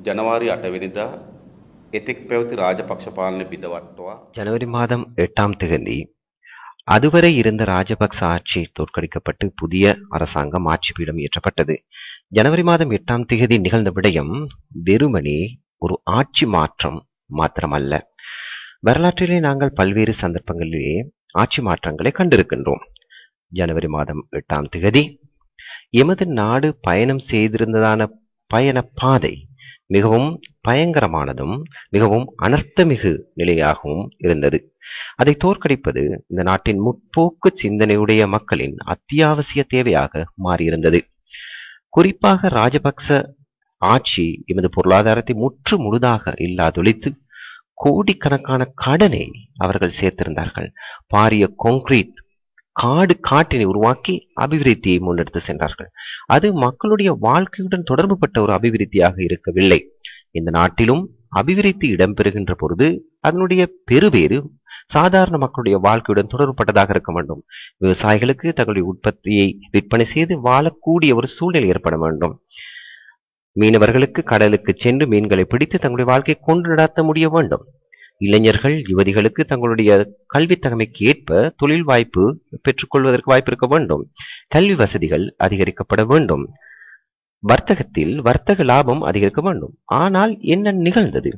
ජනවාරි 8 වෙනිදා එතෙක් පැවති රාජපක්ෂ පාලනය බිඳවට්ටවා ஜனவரி மாதம் 8ஆம் தேதி அதுவரை இருந்த ராஜபக்ச ஆட்சி தோற்கடிக்கப்பட்டு புதிய அரசாங்கம் ஆட்சி பீடம் ஏற்றப்பட்டது. ஜனவரி மாதம் 8ஆம் தேதி நிகழ்ந்த விடயம் வெறுமனே ஒரு ஆட்சி மாற்றம் மாத்திரமல்ல. வரலாற்றிலே நாங்கள் பல்வேறு சந்தர்ப்பங்களிலே ஆட்சி மாற்றங்களை கண்டிருக்கின்றோம். ஜனவரி மாதம் 8ஆம் தேதி எமது நாடு பயணம் செய்திருந்ததான பயண பாதை மிகவும் பயங்கரமானதும் மிகவும் அனர்த்தமிகு நிலையாகவும் இருந்தது. அதை தோற்கடிப்பது இந்த நாட்டின் முற்போக்கு சிந்தனையுடைய மக்களின் அத்தியாவசிய தேவையாக மாறியிருந்தது. குறிப்பாக ராஜபக்ச ஆட்சி எமது பொருளாதாரத்தை முற்று முழுதாக இல்லாதொழித்து கோடிக்கணக்கான கடனை அவர்கள் சேர்த்திருந்தார்கள். பாரிய கான்கிரீட் காட்டினை உருவாக்கி அபிவிருத்தியை முன்னெடுத்து சென்றார்கள். அது மக்களுடைய வாழ்க்கையுடன் தொடர்புபட்ட ஒரு அபிவிருத்தியாக இருக்கவில்லை. இந்த நாட்டிலும் அபிவிருத்தி இடம்பெறுகின்ற பொழுது அதனுடைய பெருவேறு சாதாரண மக்களுடைய வாழ்க்கையுடன் தொடர்புபட்டதாக இருக்க வேண்டும். விவசாயிகளுக்கு தங்களுடைய உற்பத்தியை விற்பனை செய்து வாழக்கூடிய ஒரு சூழ்நிலை ஏற்பட வேண்டும். மீனவர்களுக்கு கடலுக்கு சென்று மீன்களை பிடித்து தங்களுடைய வாழ்க்கையை கொண்டு நடத்த முடிய வேண்டும். இளைஞர்கள் யுவதிகளுக்கு தங்களுடைய கல்வி தகமைக்கு ஏற்ப தொழில் வாய்ப்பு பெற்றுக்கொள்வதற்கு வாய்ப்பு இருக்க வேண்டும். கல்வி வசதிகள் அதிகரிக்கப்பட வேண்டும். வர்த்தகத்தில் வர்த்தக லாபம் அதிகரிக்க வேண்டும். ஆனால் என்ன நிகழ்ந்தது?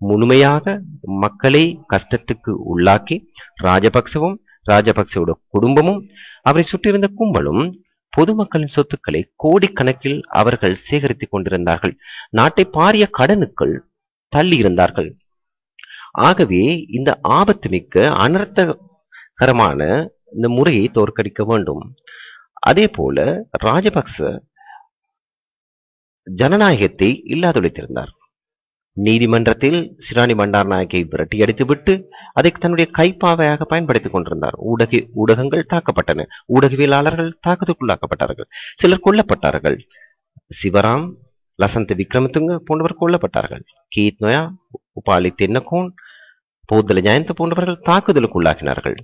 முழுமையாக மக்களை கஷ்டத்துக்கு உள்ளாக்கி ராஜபக்சவும் ராஜபக்சவோட குடும்பமும் அவரை சுற்றியிருந்த கும்பலும் பொதுமக்களின் சொத்துக்களை கோடிக்கணக்கில் அவர்கள் சேகரித்துக் கொண்டிருந்தார்கள். நாட்டை பாரிய கடனுக்குள் தள்ளி இருந்தார்கள். ஆகவே இந்த ஆபத்து மிக்க அனர்த்தகரமான இந்த முறையை தோற்கடிக்க வேண்டும். அதே போல ராஜபக்ச ஜனநாயகத்தை இல்லாதொழித்திருந்தார். நீதிமன்றத்தில் சிராணி பண்டாரநாயக்கை விரட்டி அடித்துவிட்டு அதை தன்னுடைய கைப்பாவையாக பயன்படுத்திக் கொண்டிருந்தார். ஊடகங்கள் தாக்கப்பட்டன. ஊடகவியலாளர்கள் தாக்குதலுக்குள்ளாக்கப்பட்டார்கள். சிலர் கொல்லப்பட்டார்கள். சிவராம், லசந்த விக்ரமதுங்க போன்றவர் கொல்லப்பட்டார்கள். கீத் நோயா, உபாலி தென்னகோன், போதல ஜெயந்த போன்றவர்கள் தாக்குதலுக்கு உள்ளாகினார்கள்.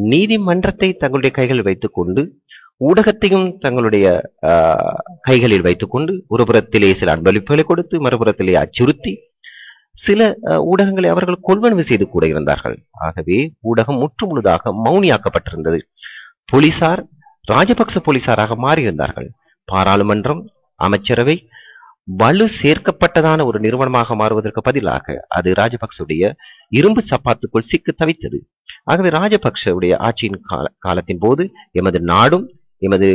நீதிமன்றத்தை தங்களுடைய கைகளில் வைத்துக் கொண்டு ஊடகத்தையும் தங்களுடைய கைகளில் வைத்துக் கொண்டு ஒரு புறத்திலே சில அன்பளிப்புகளை கொடுத்து மறுபுறத்திலே அச்சுறுத்தி சில ஊடகங்களை அவர்கள் கொள்வனவு செய்து கூட இருந்தார்கள். ஆகவே ஊடகம் முற்று முழுதாக மௌனியாக்கப்பட்டிருந்தது. போலீசார் ராஜபக்ச போலீசாராக மாறியிருந்தார்கள். பாராளுமன்றம், அமைச்சரவை வலு சேர்க்கப்பட்டதான ஒரு நிறுவனமாக மாறுவதற்கு பதிலாக அது ராஜபக்சவுடைய இரும்பு சப்பாத்துக்குள் சிக்கு தவித்தது. ஆகவே ராஜபக்சவுடைய ஆட்சியின் காலத்தின் போது எமது நாடும் எமது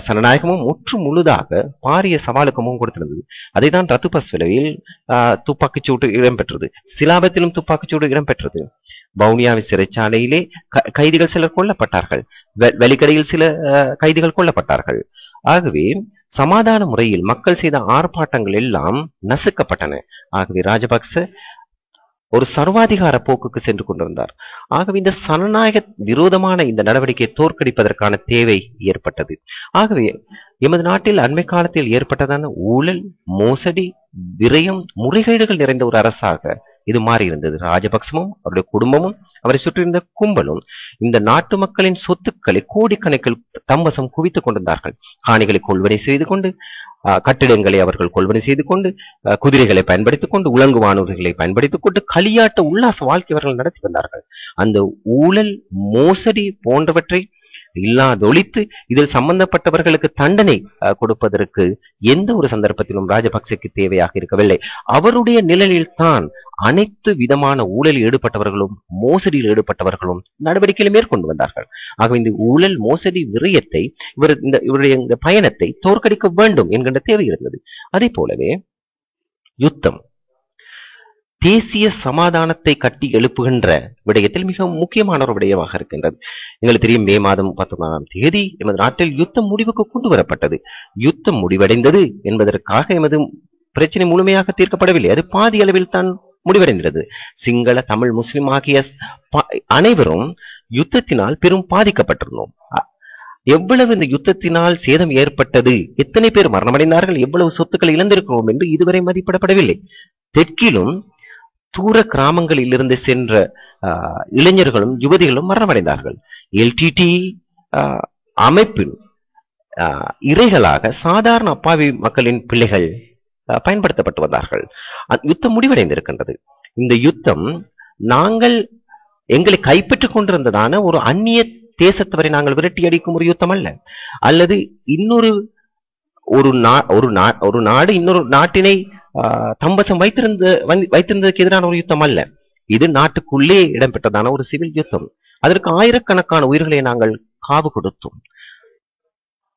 சனநாயகமும் முற்று முழுதாக பாரிய சவாலுக்கு முகம் கொடுத்திருந்தது. அதைதான் ரத்துபஸ்வலையில் துப்பாக்கிச்சூடு இடம்பெற்றது. சிலாபத்திலும் துப்பாக்கிச்சூடு இடம்பெற்றது. வவுனியாவின் சிறைச்சாலையிலே கைதிகள் சிலர் கொல்லப்பட்டார்கள். வெளிக்கடையில் சில கைதிகள் கொல்லப்பட்டார்கள். ஆகவே சமாதான முறையில் மக்கள் செய்த ஆர்ப்பாட்டங்கள் எல்லாம் நசுக்கப்பட்டன. ஆகவே ராஜபக்ச ஒரு சர்வாதிகார போக்குக்கு சென்று கொண்டிருந்தார். ஆகவே இந்த சனநாயக விரோதமான இந்த நடவடிக்கையை தோற்கடிப்பதற்கான தேவை ஏற்பட்டது. ஆகவே எமது நாட்டில் அண்மை காலத்தில் ஏற்பட்டதான ஊழல், மோசடி, விரயம், முறைகேடுகள் நிறைந்த ஒரு அரசாக இது மாறியிருந்தது. ராஜபக்சமும் அவருடைய குடும்பமும் அவரை சுற்றியிருந்த கும்பலும் இந்த நாட்டு மக்களின் சொத்துக்களை கோடிக்கணக்கில் தம்பசம் குவித்துக் கொண்டிருந்தார்கள். காணிகளை கொள்வனை செய்து கொண்டு, கட்டிடங்களை அவர்கள் கொள்வனை செய்து கொண்டு, குதிரைகளை பயன்படுத்திக் கொண்டு, உலங்கு வானூர்களை பயன்படுத்திக் கொண்டு களியாட்ட உல்லாச வாழ்க்கை அவர்கள் நடத்தி வந்தார்கள். அந்த ஊழல், மோசடி போன்றவற்றை இல்லாதொழித்து இதில் சம்பந்தப்பட்டவர்களுக்கு தண்டனை கொடுப்பதற்கு எந்த ஒரு சந்தர்ப்பத்திலும் ராஜபக்சேக்கு தேவையாக இருக்கவில்லை. அவருடைய நிழலில் தான் அனைத்து விதமான ஊழலில் ஈடுபட்டவர்களும் மோசடியில் ஈடுபட்டவர்களும் நடவடிக்கைகளை மேற்கொண்டு வந்தார்கள். ஆகவே இந்த ஊழல், மோசடி, விரயத்தை இவருடைய இந்த பயணத்தை தோற்கடிக்க வேண்டும் என்கின்ற தேவை இருந்தது. அதே போலவே யுத்தம் தேசிய சமாதானத்தை கட்டி எழுப்புகின்ற விடயத்தில் மிக முக்கியமான ஒரு விடயமாக இருக்கின்றது. எங்களுக்கு தெரியும், மே மாதம் 19ஆம் தேதி எமது நாட்டில் யுத்தம் முடிவுக்கு கொண்டு வரப்பட்டது. யுத்தம் முடிவடைந்தது என்பதற்காக எமது பிரச்சனை முழுமையாக தீர்க்கப்படவில்லை. அது பாதி அளவில் தான் முடிவடைந்தது. சிங்கள, தமிழ், முஸ்லிம் ஆகிய அனைவரும் யுத்தத்தினால் பெரும் பாதிக்கப்பட்டிருந்தோம். எவ்வளவு இந்த யுத்தத்தினால் சேதம் ஏற்பட்டது, எத்தனை பேர் மரணமடைந்தார்கள், எவ்வளவு சொத்துக்களை இழந்திருக்கிறோம் என்று இதுவரை மதிப்பிடப்படவில்லை. தெற்கிலும் தூர கிராமங்களில் இருந்து சென்ற இளைஞர்களும் யுவதிகளும் மரணமடைந்தார்கள். எல்டிடி அமைப்பின் இறைகளாக சாதாரண அப்பாவி மக்களின் பிள்ளைகள் பயன்படுத்தப்பட்டு வந்தார்கள். யுத்தம் முடிவடைந்திருக்கின்றது. இந்த யுத்தம் நாங்கள் எங்களை கைப்பற்றிக் கொண்டிருந்ததான ஒரு அந்நிய தேசத்தவரை நாங்கள் விரட்டி அடிக்கும் ஒரு யுத்தம் அல்ல, அல்லது இன்னொரு ஒரு நாடு இன்னொரு நாட்டினை தம்பசம் வைத்திருந்ததுக்கு எதிரான ஒரு யுத்தம் அல்ல. இது நாட்டுக்குள்ளே இடம்பெற்றதான ஒரு சிவில் யுத்தம். அதற்கு ஆயிரக்கணக்கான உயிர்களை நாங்கள் காவு கொடுத்தோம்.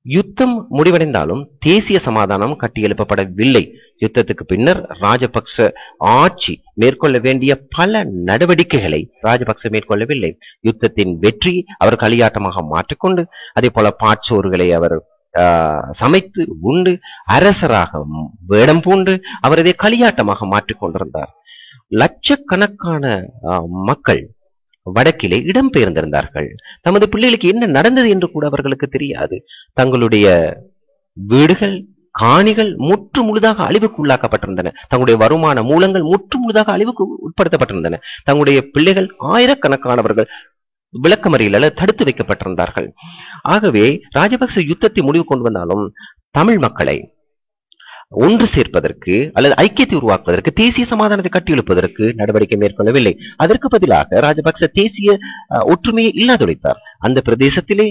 யுத்தம் முடிவடைந்தாலும் தேசிய சமாதானம் கட்டியெழுப்பப்படவில்லை. யுத்தத்துக்கு பின்னர் ராஜபக்ச ஆட்சி மேற்கொள்ள வேண்டிய பல நடவடிக்கைகளை ராஜபக்ச மேற்கொள்ளவில்லை. யுத்தத்தின் வெற்றி அவர் களியாட்டமாக மாற்றிக்கொண்டு, அதே போல பாட்சோறுகளை அவர் சமைத்து உண்டு அரசராக வேடம் பூண்டு அவர் இதை களியாட்டமாக மாற்றிக்கொண்டிருந்தார். லட்சக்கணக்கான மக்கள் வடக்கிலே இடம்பெயர்ந்திருந்தார்கள். தமது பிள்ளைகளுக்கு என்ன நடந்தது என்று கூட அவர்களுக்கு தெரியாது. தங்களுடைய வீடுகள், காணிகள் முற்று முழுதாக அழிவுக்கு உள்ளாக்கப்பட்டிருந்தன. தங்களுடைய வருமான மூலங்கள் முற்று முழுதாக அழிவுக்கு உட்படுத்தப்பட்டிருந்தன. தங்களுடைய பிள்ளைகள் ஆயிரக்கணக்கானவர்கள் விளக்கமறியல் அல்லது தடுத்து வைக்கப்பட்டிருந்தார்கள். ஆகவே ராஜபக்ச யுத்தத்தை முடிவு கொண்டு வந்தாலும் தமிழ் மக்களை ஒன்று சேர்ப்பதற்கு அல்லது ஐக்கியத்தை உருவாக்குவதற்கு, தேசிய சமாதானத்தை கட்டியெழுப்பதற்கு நடவடிக்கை மேற்கொள்ளவில்லை. அதற்கு பதிலாக ராஜபக்ச தேசிய ஒற்றுமையை இல்லாதொழித்தார். அந்த பிரதேசத்திலே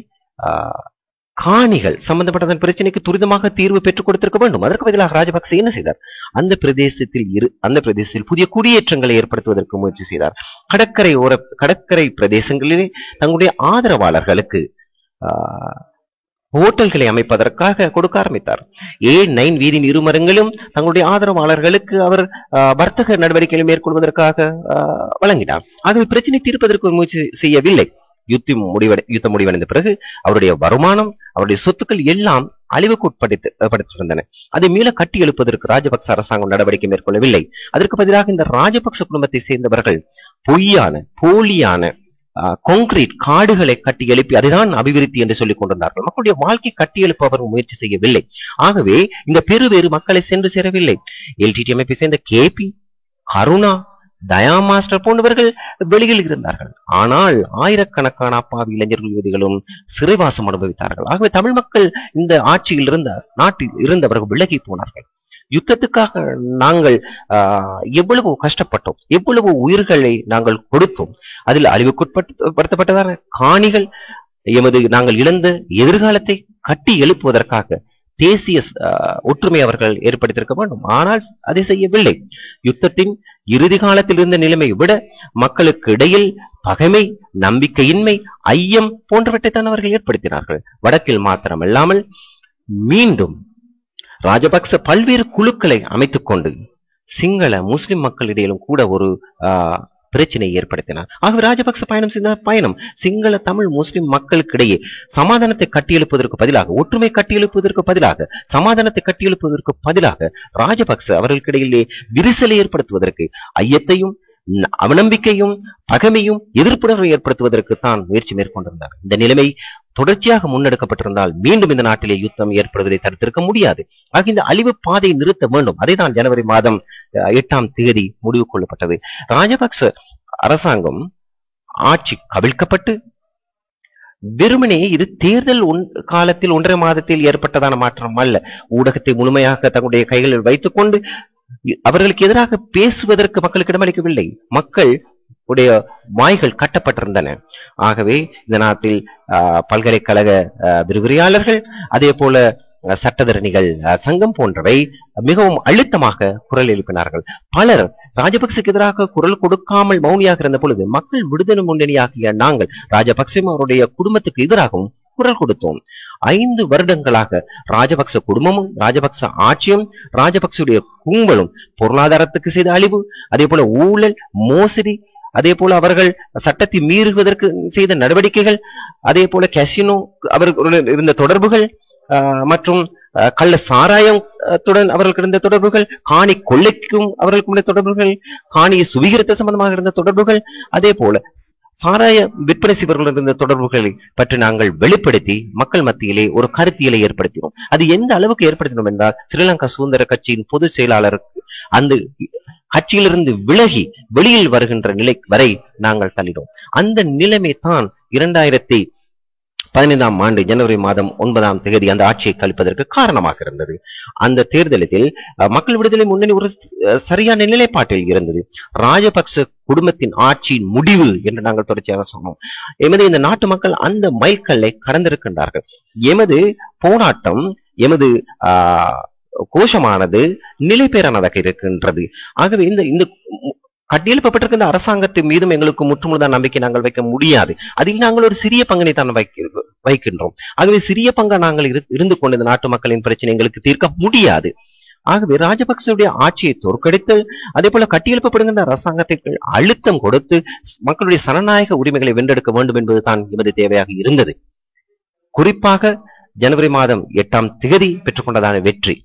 காணிகள் சம்பந்தப்பட்ட பிரச்சனைக்கு துரிதமாக தீர்வு பெற்றுக் கொடுத்திருக்க வேண்டும். அதற்கு பதிலாக ராஜபக்ச என்ன செய்தார்? அந்த பிரதேசத்தில் புதிய குடியேற்றங்களை ஏற்படுத்துவதற்கு முயற்சி செய்தார். கடற்கரை பிரதேசங்களிலே தங்களுடைய ஆதரவாளர்களுக்கு ஹோட்டல்களை அமைப்பதற்காக கொடுக்க ஆரம்பித்தார். A9 வீதியின் இருமரங்களும் தங்களுடைய ஆதரவாளர்களுக்கு அவர் வர்த்தக நடவடிக்கைகளை மேற்கொள்வதற்காக வழங்கினார். ஆகவே பிரச்சனை தீர்ப்பதற்கு ஒரு முயற்சி செய்யவில்லை. யுத்தம் முடிவடைந்த பிறகு அவருடைய வருமானம், அவருடைய சொத்துக்கள் எல்லாம் அழிவுக்கு உட்படுத்திருந்தன. அதை மீள கட்டி எழுப்பதற்கு ராஜபக்ச அரசாங்கம் நடவடிக்கை மேற்கொள்ளவில்லை. அதற்கு பதிலாக இந்த ராஜபக்ச குடும்பத்தை சேர்ந்தவர்கள் போலியான கான்கிரீட் காடுகளை கட்டி எழுப்பி அதுதான் அபிவிருத்தி என்று சொல்லிக் கொண்டிருந்தார்கள். மக்களுடைய வாழ்க்கை கட்டி எழுப்ப அவர் முயற்சி செய்யவில்லை. ஆகவே இந்த பெருவேறு மக்களை சென்று சேரவில்லை. LTT அமைப்பை சேர்ந்த KP, கருணா, தயா மாஸ்டர் போன்றவர்கள் வெளியில் இருந்தார்கள். ஆனால் ஆயிரக்கணக்கான அப்பாவி இளைஞர்கள், யுவதிகளும் சிறைவாசம் அனுபவித்தார்கள். ஆகவே தமிழ் மக்கள் இந்த ஆட்சியில் நாட்டில் இருந்தவர்கள் விலகி போனார்கள். யுத்தத்துக்காக நாங்கள் எவ்வளவு கஷ்டப்பட்டோம், எவ்வளவு உயிர்களை நாங்கள் கொடுத்தோம். அதில் அழிவுக்குட்படுத்தப்பட்டதான காணிகள், நாங்கள் இழந்த எதிர்காலத்தை கட்டி எழுப்புவதற்காக தேசிய ஒற்றுமை அவர்கள் ஏற்படுத்தியிருக்க வேண்டும். ஆனால் அதை செய்யவில்லை. யுத்தத்தின் இறுதி காலத்தில் இருந்த நிலைமையை விட மக்களுக்கு இடையில் பகைமை, நம்பிக்கையின்மை, ஐயம் போன்றவற்றைத்தான் அவர்கள் ஏற்படுத்தினார்கள். வடக்கில் மாத்திரமல்லாமல் மீண்டும் ராஜபக்ச பல்வேறு குழுக்களை அமைத்துக் கொண்டு சிங்கள முஸ்லிம் மக்களிடையிலும் கூட ஒரு பிரச்சனை ஏற்படுத்தினார். ஆகவே ராஜபக்ச பயணம் செய்த பயணம் சிங்கள, தமிழ், முஸ்லிம் மக்களுக்கிடையே சமாதானத்தை கட்டியெழுப்பதற்கு பதிலாக, ஒற்றுமை கட்டியெழுப்பதற்கு பதிலாக, சமாதானத்தை கட்டியெழுப்பதற்கு பதிலாக ராஜபக்ச அவர்களுக்கிடையிலே விரிசலை ஏற்படுத்துவதற்கு, ஐயத்தையும் அவநம்பிக்கையும் பகைமையும் எதிர்ப்புணர்வை ஏற்படுத்துவதற்கு தான் முயற்சி மேற்கொண்டிருந்தார். இந்த நிலைமை தொடர்ச்சியாக முன்னெடுக்கப்பட்டிருந்தால் மீண்டும் இந்த நாட்டிலே யுத்தம் ஏற்படுவதை தடுத்திருக்க முடியாது. ஆக இந்த அழிவு பாதையை நிறுத்த வேண்டும். அதைதான் ஜனவரி மாதம் 8ஆம் தேதி முடிவு கொள்ளப்பட்டது. ராஜபக்ச அரசாங்கம் ஆட்சி கவிழ்க்கப்பட்டு வெறுமனே இது தேர்தல் காலத்தில் 1.5 மாதத்தில் ஏற்பட்டதான மாற்றம் அல்ல. ஊடகத்தை முழுமையாக தங்களுடைய கைகளில் வைத்துக் கொண்டு அவர்களுக்கு எதிராக பேசுவதற்கு மக்களுக்கு இடமளிக்கவில்லை. மக்கள் உடைய வாய்கள் கட்டப்பட்டிருந்தன. ஆகவே இந்த நாட்டில் பல்கலைக்கழக விரிவுரையாளர்கள், அதே போல சட்டத்தரணிகள் சங்கம் போன்றவை மிகவும் அழுத்தமாக குரல் எழுப்பினார்கள். பலர் ராஜபக்சக்கு எதிராக குரல் கொடுக்காமல் மௌனியாக இருந்த பொழுது மக்கள் விடுதலை முன்னணியாகிய நாங்கள் ராஜபக்சவும் அவருடைய குடும்பத்துக்கு எதிராகவும் குரல் கொடுத்தோம். 5 வருடங்களாக ராஜபக்ச குடும்பமும், ராஜபக்ச ஆட்சியும், ராஜபக்சவுடைய கும்பலும் பொருளாதாரத்துக்கு செய்த அழிவு, அதே போல ஊழல், மோசடி, அதே போல அவர்கள் சட்டத்தை மீறுவதற்கு செய்த நடவடிக்கைகள், அதே போல கேசினோ அவர்களுடன் இருந்த தொடர்புகள் மற்றும் கள்ள சாராயத்துடன் அவர்களுக்கு இருந்த தொடர்புகள், காணி கொள்ளைக்கும் அவர்களுக்கு இருந்த தொடர்புகள், காணியை சுவீகரித்த சம்பந்தமாக இருந்த தொடர்புகள், அதே போல சாராய விற்பனை செய்வர்களுடன் இருந்த தொடர்புகளை பற்றி நாங்கள் வெளிப்படுத்தி மக்கள் மத்தியிலே ஒரு கருத்தியலை ஏற்படுத்தினோம். அது எந்த அளவுக்கு ஏற்படுத்தினோம் என்றால், ஸ்ரீலங்கா சுதந்திர கட்சியின் பொதுச் செயலாளருக்கு அந்த கட்சியிலிருந்து விலகி வெளியில் வருகின்ற நிலை வரை நாங்கள் தள்ளினோம். அந்த நிலைமை தான் 15ஆம் ஆண்டு ஜனவரி மாதம் 9ஆம் தேதி அந்த ஆட்சியை கழிப்பதற்கு காரணமாக இருந்தது. அந்த தேர்தலில் மக்கள் விடுதலை முன்னணி ஒரு சரியான நிலைப்பாட்டில் இருந்தது. ராஜபக்ச குடும்பத்தின் ஆட்சியின் முடிவு என்று நாங்கள் தொடர்ச்சியாக சொன்னோம். எமது இந்த நாட்டு மக்கள் அந்த மைல்கல்லை கடந்திருக்கின்றார்கள். எமது போராட்டம், எமது கோஷமானது நிலை பெறானதாக இருக்கின்றது. ஆகவே இந்த கட்டியெழுப்பப்பட்டிருக்கின்ற அரசாங்கத்தின் மீதும் எங்களுக்கு முற்றுமுழுதான் நம்பிக்கை நாங்கள் வைக்க முடியாது. அதில் நாங்கள் ஒரு சிறிய பங்கினை தான் வைக்கின்றோம். ஆகவே சிறிய பங்கா நாங்கள் இருந்து கொண்டு இந்த நாட்டு மக்களின் பிரச்சனை எங்களுக்கு தீர்க்க முடியாது. ஆகவே ராஜபக்சவுடைய ஆட்சியை தோற்கடித்து அதே போல கட்டியெழுப்பப்படுகின்ற அரசாங்கத்திற்கு அழுத்தம் கொடுத்து மக்களுடைய சனநாயக உரிமைகளை வென்றெடுக்க வேண்டும் என்பதுதான் எமது தேவையாக இருந்தது. குறிப்பாக ஜனவரி மாதம் 8ஆம் தேதி பெற்றுக்கொண்டதான வெற்றி,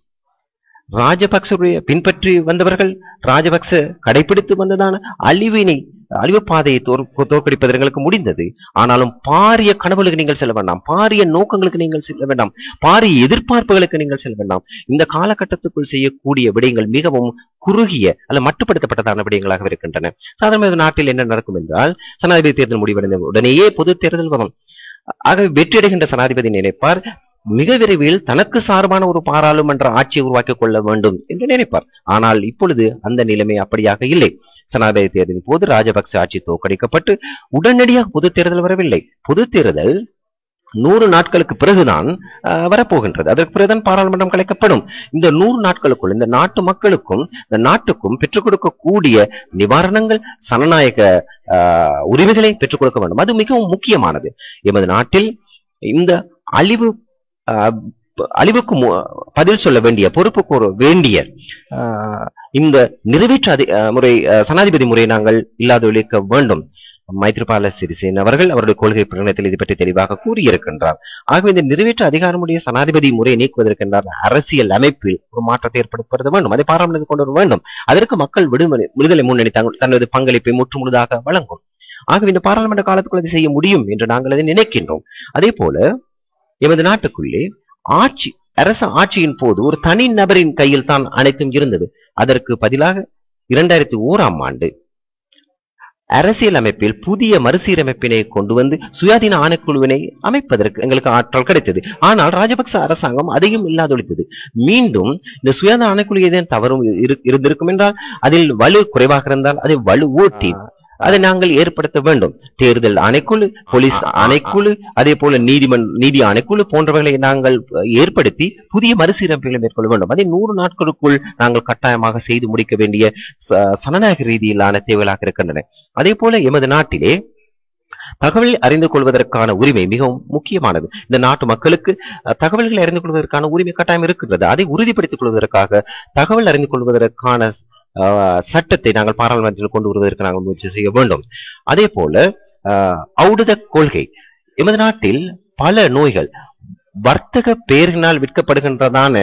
ராஜபக்சவுடைய பின்பற்றி வந்தவர்கள் ராஜபக்ச கடைபிடித்து வந்ததான அழிவு பாதையை தோற்கடிப்பது எங்களுக்கு முடிந்தது. ஆனாலும் பாரிய கனவுகளுக்கு நீங்கள் செல்ல வேண்டாம், பாரிய நோக்கங்களுக்கு நீங்கள் செல்ல வேண்டாம், பாரிய எதிர்பார்ப்புகளுக்கு நீங்கள் செல்ல வேண்டாம். இந்த காலகட்டத்துக்குள் செய்யக்கூடிய விடயங்கள் மிகவும் குறுகிய அல்ல மட்டுப்படுத்தப்பட்டதான விடயங்களாக இருக்கின்றன. சாதாரண நாட்டில் என்ன நடக்கும் என்றால், ஜனாதிபதி தேர்தல் முடிவடைந்த உடனேயே பொது தேர்தல் வரும். ஆகவே வெற்றியடைகின்ற ஜனாதிபதி நினைப்பார், மிக விரைவில் தனக்கு சார்பான ஒரு பாராளுமன்ற ஆட்சியை உருவாக்கிக் கொள்ள வேண்டும் என்று நினைப்பார். ஆனால் இப்பொழுது அந்த நிலைமை அப்படியாக இல்லை. ஜனாதிபதி தேர்தலின் போது ராஜபக்ச ஆட்சி தோற்கடிக்கப்பட்டு உடனடியாக பொது தேர்தல் வரவில்லை. பொது தேர்தல் 100 நாட்களுக்கு பிறகுதான் வரப்போகின்றது. அதற்கு பிறகுதான் பாராளுமன்றம் கலைக்கப்படும். இந்த 100 நாட்களுக்குள் இந்த நாட்டு மக்களுக்கும் இந்த நாட்டுக்கும் பெற்றுக் கொடுக்கக்கூடிய நிவாரணங்கள், சனநாயக உரிமைகளை பெற்றுக் கொடுக்க வேண்டும். அது மிகவும் முக்கியமானது. எமது நாட்டில் இந்த அழிவுக்கு பதில் சொல்ல வேண்டிய, பொறுப்பு கூற வேண்டிய இந்த நிறைவேற்று முறை, சனாதிபதி முறை நாங்கள் இல்லாதொழிக்க வேண்டும். மைத்ரிபால சிறிசேன அவர்கள் அவருடைய கொள்கை பிரகடனத்தில் இது பற்றி தெளிவாக கூறியிருக்கின்றார். ஆகவே இந்த நிறைவேற்று அதிகாரமுடைய சனாதிபதி முறையை நீக்குவதற்கென்றால் அரசியல் அமைப்பில் ஒரு மாற்றத்தை ஏற்படுத்துவது வேண்டும். அதை பாராளுமன்றத்தில் கொண்டு வர வேண்டும். அதற்கு மக்கள் விடுதலை முன்னணி தனது பங்களிப்பை முற்றுமுழுதாக வழங்கும். ஆகவே இந்த பாராளுமன்ற காலத்துக்குள் அதை செய்ய முடியும் என்று நாங்கள் அதை நினைக்கின்றோம். அதே போல எமது நாட்டுக்குள்ளே அரச ஆட்சியின் போது ஒரு தனி நபரின் கையில் தான் அனைத்தும் இருந்தது. அதற்கு பதிலாக 2001ஆம் ஆண்டு அரசியல் அமைப்பில் புதிய மறுசீரமைப்பினை கொண்டு வந்து சுயாதீன ஆணைக்குழுவினை அமைப்பதற்கு எங்களுக்கு ஆற்றல் கிடைத்தது. ஆனால் ராஜபக்ச அரசாங்கம் அதையும் இல்லாதொழித்தது. மீண்டும் இந்த சுயாதீன ஆணைக்குழு ஏதேனும் தவறும் இருந்திருக்கும் என்றால், அதில் வலு குறைவாக இருந்தால் அதை வலு ஓட்டி அதை நாங்கள் ஏற்படுத்த வேண்டும். தேர்தல் ஆணைக்குழு, போலீஸ் ஆணைக்குழு, அதே போல நீதி ஆணைக்குழு போன்றவர்களை நாங்கள் ஏற்படுத்தி புதிய மறுசீரமைப்புகளை மேற்கொள்ள வேண்டும். அதை 100 நாட்களுக்குள் நாங்கள் கட்டாயமாக செய்து முடிக்க வேண்டிய சனநாயக ரீதியிலான தேவைகளாக இருக்கின்றன. அதே போல எமது நாட்டிலே தகவல் அறிந்து கொள்வதற்கான உரிமை மிகவும் முக்கியமானது. இந்த நாட்டு மக்களுக்கு தகவல்களை அறிந்து கொள்வதற்கான உரிமை கட்டாயம் இருக்கின்றது. அதை உறுதிப்படுத்திக் கொள்வதற்காக தகவல் அறிந்து கொள்வதற்கான சட்டத்தை நாங்கள் பாராளுமன்றத்தில் கொண்டு வருவதற்கு நாங்கள் முயற்சி செய்ய வேண்டும். அதே போல ஔடத கொள்கை, எமது நாட்டில் பல நோய்கள் வர்த்தக பெயரினால் விற்கப்படுகின்றதான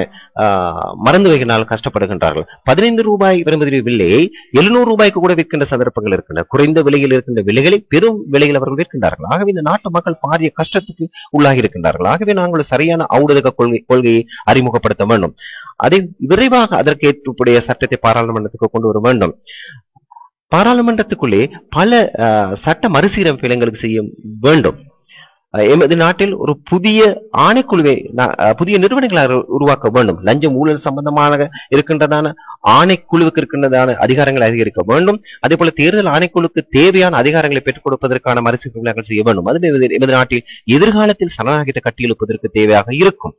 மருந்து வகையினால் கஷ்டப்படுகின்றார்கள். 15 ரூபாய் பெறுமதி விலையை 700 ரூபாய்க்கு கூட விற்கின்ற சந்தர்ப்பங்கள் இருக்கின்றன. குறைந்த விலையில் இருக்கின்ற விலைகளை பெரும் விலையில் அவர்கள் விற்கின்றார்கள். ஆகவே இந்த நாட்டு மக்கள் பாரிய கஷ்டத்துக்கு உள்ளாகி இருக்கின்றார்கள். ஆகவே நாங்கள் சரியான ஔடத கொள்கையை அறிமுகப்படுத்த வேண்டும். அதை விரைவாக அதற்கு ஏற்புடைய சட்டத்தை பாராளுமன்றத்துக்கு கொண்டு வர வேண்டும். பாராளுமன்றத்துக்குள்ளே பல சட்ட மறுசீரமைப்பு எங்களுக்கு செய்ய வேண்டும். எமது நாட்டில் ஒரு புதிய ஆணைக்குழுவை, புதிய நிறுவனங்களை உருவாக்க வேண்டும். லஞ்சம் ஊழல் சம்பந்தமாக இருக்கின்றதான ஆணைக்குழுவுக்கு இருக்கின்றதான அதிகாரங்களை அதிகரிக்க வேண்டும். அதே போல தேர்தல் ஆணைக்குழுக்கு தேவையான அதிகாரங்களை பெற்றுக் கொடுப்பதற்கான மறுசீரமைப்புகளை செய்ய வேண்டும். அது எமது நாட்டில் எதிர்காலத்தில் சனநாயகத்தை கட்டியெழுப்பதற்கு தேவையாக இருக்கும்.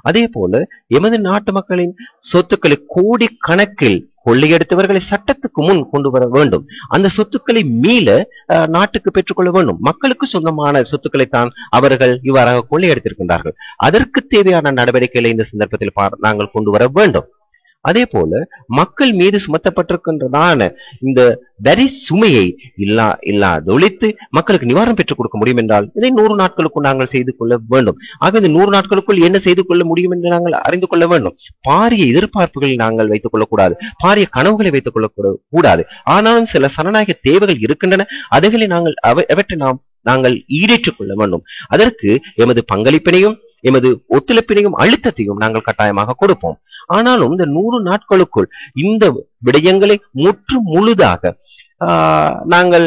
அதே போல எமது நாட்டு மக்களின் சொத்துக்களை கோடிக்கணக்கில் கொள்ளையடித்தவர்களை சட்டத்துக்கு முன் கொண்டு வர வேண்டும். அந்த சொத்துக்களை மீள நாட்டுக்கு பெற்றுக்கொள்ள வேண்டும். மக்களுக்கு சொந்தமான சொத்துக்களைத்தான் அவர்கள் இவ்வாறாக கொள்ளையடித்திருக்கின்றார்கள். அதற்கு தேவையான நடவடிக்கைகளை இந்த சந்தர்ப்பத்தில் நாங்கள் கொண்டு வர வேண்டும். அதே போல மக்கள் மீது சுமத்தப்பட்டிருக்கின்றதான இந்த வரி சுமையை இல்லாதொழித்து மக்களுக்கு நிவாரணம் பெற்றுக் கொடுக்க முடியும் என்றால் இதை 100 நாட்களுக்குள் நாங்கள் செய்து கொள்ள வேண்டும். ஆக இந்த 100 நாட்களுக்குள் என்ன செய்து கொள்ள முடியும் என்று நாங்கள் அறிந்து கொள்ள வேண்டும். பாரிய எதிர்பார்ப்புகளை நாங்கள் வைத்துக் கொள்ளக்கூடாது, பாரிய கனவுகளை வைத்துக் கொள்ளக்கூடாது. ஆனாலும் சில சனநாயக தேவைகள் இருக்கின்றன. அவைகளை அவற்றை நாங்கள் ஈடேற்றுக் கொள்ள வேண்டும். அதற்கு எமது பங்களிப்பினையும் எமது ஒத்துழைப்பினையும் அழுத்தத்தையும் நாங்கள் கட்டாயமாக கொடுப்போம். ஆனாலும் இந்த 100 நாட்களுக்குள் இந்த விடயங்களை முற்று முழுதாக நாங்கள்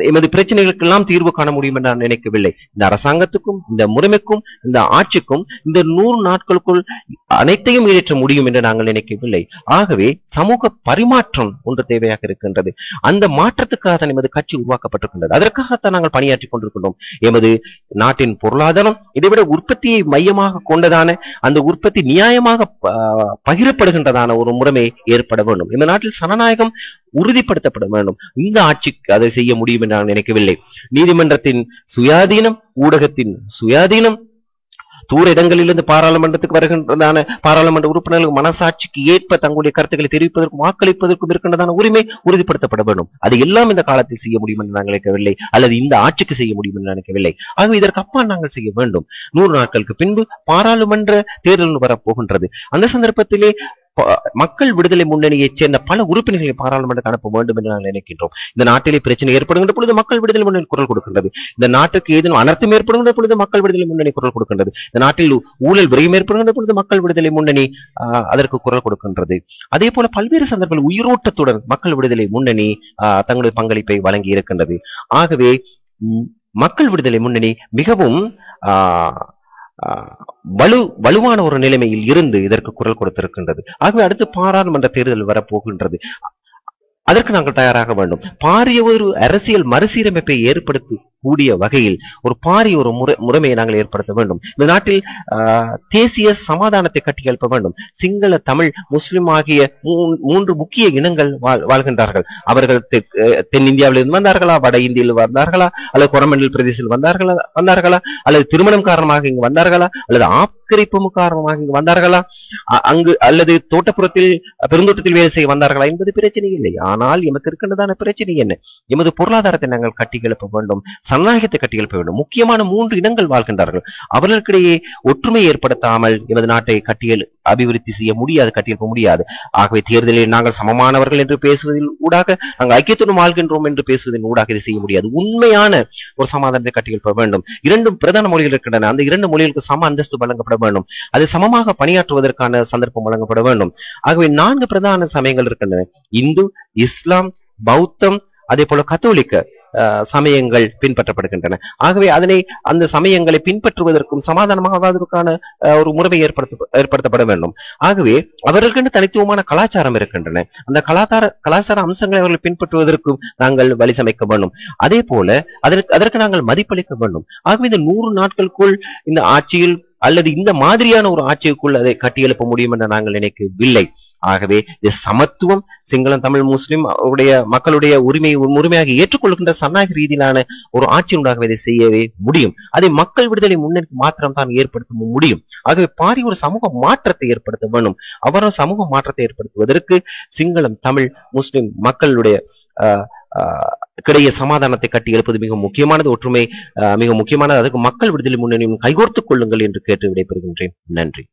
எமது பிரச்சனைகளுக்கெல்லாம் தீர்வு காண முடியும் என்று நான் நினைக்கவில்லை. இந்த அரசாங்கத்துக்கும் இந்த முறைமைக்கும் இந்த ஆட்சிக்கும் இந்த 100 நாட்களுக்குள் அனைத்தையும் ஈடேற்ற முடியும் என்று நாங்கள் நினைக்கவில்லை. ஆகவே சமூக பரிமாற்றம் ஒன்று தேவையாக இருக்கின்றது. அந்த மாற்றத்துக்காக தான் எமது கட்சி உருவாக்கப்பட்டிருக்கின்றது. அதற்காகத்தான் நாங்கள் பணியாற்றிக் கொண்டிருக்கின்றோம். எமது நாட்டின் பொருளாதாரம் இதைவிட உற்பத்தியை மையமாக கொண்டதான, அந்த உற்பத்தி நியாயமாக பகிரப்படுகின்றதான ஒரு முறைமை ஏற்பட வேண்டும். இந்த நாட்டில் சனநாயகம் உறுதிப்படுத்தப்பட வேண்டும். இந்த ஆட்சிக்கு அதை செய்ய முடியும் என்று நான் நினைக்கவில்லை. நீதிமன்றத்தின் சுயாதீனம், ஊடகத்தின் சுயாதீனம், தூர இடங்களிலிருந்து பாராளுமன்றத்துக்கு வருகின்றதான பாராளுமன்ற உறுப்பினர்கள் மனசாட்சிக்கு ஏற்ப தங்களுடைய கருத்துக்களை தெரிவிப்பதற்கும் வாக்களிப்பதற்கும் இருக்கின்றதான உரிமை உறுதிப்படுத்தப்பட வேண்டும். அது எல்லாம் இந்த காலத்தில் செய்ய முடியும் என்று நாங்கள் நினைக்கவில்லை, அல்லது இந்த ஆட்சிக்கு செய்ய முடியும் என்று நினைக்கவில்லை. ஆகவே இதற்கு அப்பால் நாங்கள் செய்ய வேண்டும். 100 நாட்களுக்கு பின்பு பாராளுமன்ற தேர்தல் வரப்போகின்றது. அந்த சந்தர்ப்பத்திலே மக்கள் விடுதலை முன்னணியைச் சேர்ந்த பல உறுப்பினர்களை பாராளுமன்றத்துக்கு அனுப்ப வேண்டும் என்று நாங்கள் நினைக்கின்றோம். இந்த நாட்டிலே பிரச்சனை ஏற்படுகின்ற பொழுது மக்கள் விடுதலை முன்னணி குரல் கொடுக்கின்றது. இந்த நாட்டுக்கு ஏதேனும் அனர்த்தம் ஏற்படுகின்ற பொழுது மக்கள் விடுதலை முன்னணி குரல் கொடுக்கின்றது. இந்த நாட்டில் ஊழல் விரயம் ஏற்படுகின்ற பொழுது மக்கள் விடுதலை முன்னணி அதற்கு குரல் கொடுக்கின்றது. அதே போல பல்வேறு சந்தர்ப்பங்கள் உயிரோட்டத்துடன் மக்கள் விடுதலை முன்னணி தங்களுடைய பங்களிப்பை வழங்கி இருக்கின்றது. ஆகவே மக்கள் விடுதலை முன்னணி மிகவும் வலுவான ஒரு நிலைமையில் இருந்து இதற்கு குரல் கொடுத்திருக்கின்றது. ஆகவே அடுத்து பாராளுமன்ற தேர்தல் வரப்போகின்றது. அதற்கு நாங்கள் தயாராக வேண்டும். பாரிய ஒரு அரசியல் மறுசீரமைப்பை ஏற்படுத்தக்கூடிய வகையில் ஒரு பாரிய ஒரு முறைமையை நாங்கள் ஏற்படுத்த வேண்டும். இந்த நாட்டில் தேசிய சமாதானத்தை கட்டியெழுப்ப வேண்டும். சிங்கள, தமிழ், முஸ்லிம் ஆகிய 3 முக்கிய இனங்கள் வாழ்கின்றார்கள். அவர்கள் தென்னிந்தியாவில் இருந்து வந்தார்களா, வட இந்தியில் வந்தார்களா, அல்லது கொரமண்டல் பிரதேசத்தில் வந்தார்களா, அல்லது திருமணம் காரணமாக இங்கு வந்தார்களா, அல்லது ஆக்கிரமிப்பு காரணமாக இங்கு வந்தார்களா, அங்கு அல்லது தோட்டப்புறத்தில் பெருந்தோட்டத்தில் வேலை செய்ய வந்தார்களா என்பது பிரச்சனை இல்லை. ஆனால் எமக்கு இருக்கின்றதான பிரச்சனை என்ன? எமது பொருளாதாரத்தை நாங்கள் கட்டியெழுப்ப வேண்டும், சனநாயகத்தை கட்டியெழுப்ப வேண்டும். முக்கியமான 3 இனங்கள் வாழ்கின்றார்கள். அவர்களுக்கிடையே ஒற்றுமை ஏற்படுத்தாமல் எமது நாட்டை அபிவிருத்தி செய்ய முடியாது, கட்டியெழுப்ப முடியாது. ஆகவே தேர்தலில் நாங்கள் சமமானவர்கள் என்று பேசுவதில் ஊடாக, நாங்கள் ஐக்கியத்துடன் வாழ்கின்றோம் என்று பேசுவதன் ஊடாக இதை செய்ய முடியாது. உண்மையான ஒரு சமாதானத்தை கட்டியெழுப்ப வேண்டும். 2 பிரதான மொழிகள் இருக்கின்றன. அந்த 2 மொழிகளுக்கு சம அந்தஸ்து வழங்கப்பட வேண்டும். அது சமமாக பணியாற்றுவதற்கான சந்தர்ப்பம் வழங்கப்பட வேண்டும். ஆகவே 4 பிரதான சமயங்கள் இருக்கின்றன. இந்து, இஸ்லாம், பௌத்தம், அதே போல கத்தோலிக்க சமயங்கள் பின்பற்றப்படுகின்றன. ஆகவே அந்த சமயங்களை பின்பற்றுவதற்கும் சமாதானமாக வாழ்வதற்கான ஒரு முறைமை ஏற்படுத்தப்பட வேண்டும். ஆகவே அவர்களுக்கு தனித்துவமான கலாச்சாரம் இருக்கின்றன. அந்த கலாச்சார அம்சங்களை அவர்கள் பின்பற்றுவதற்கும் நாங்கள் வழி சமைக்க வேண்டும். அதே போல அதற்கு நாங்கள் மதிப்பளிக்க வேண்டும். ஆகவே இந்த 100 நாட்களுக்குள் இந்த ஆட்சியில் அல்லது இந்த மாதிரியான ஒரு ஆட்சிக்குள் அதை கட்டியெழுப்ப முடியும் என்று நாங்கள் நினைக்கவில்லை. ஆகவே இது சமத்துவம், சிங்களம், தமிழ், முஸ்லிம் மக்களுடைய உரிமையாக ஏற்றுக்கொள்கின்ற சனாக ரீதியிலான ஒரு ஆட்சியுண்டாக இதை செய்யவே முடியும். அதை மக்கள் விடுதலை முன்னணிக்கு மாத்திரம் தான் ஏற்படுத்த முடியும். ஆகவே பாரிய ஒரு சமூக மாற்றத்தை ஏற்படுத்த வேண்டும். அவ்வாறு சமூக மாற்றத்தை ஏற்படுத்துவதற்கு சிங்களம், தமிழ், முஸ்லிம் மக்களுடைய கிடையே சமாதானத்தை கட்டி எழுப்பது மிக முக்கியமானது. ஒற்றுமை மிக முக்கியமானது. அதுக்கு மக்கள் விடுதலை முன்னணியும் கைகோர்த்துக் கொள்ளுங்கள் என்று கேட்டு விடைபெறுகின்றேன். நன்றி.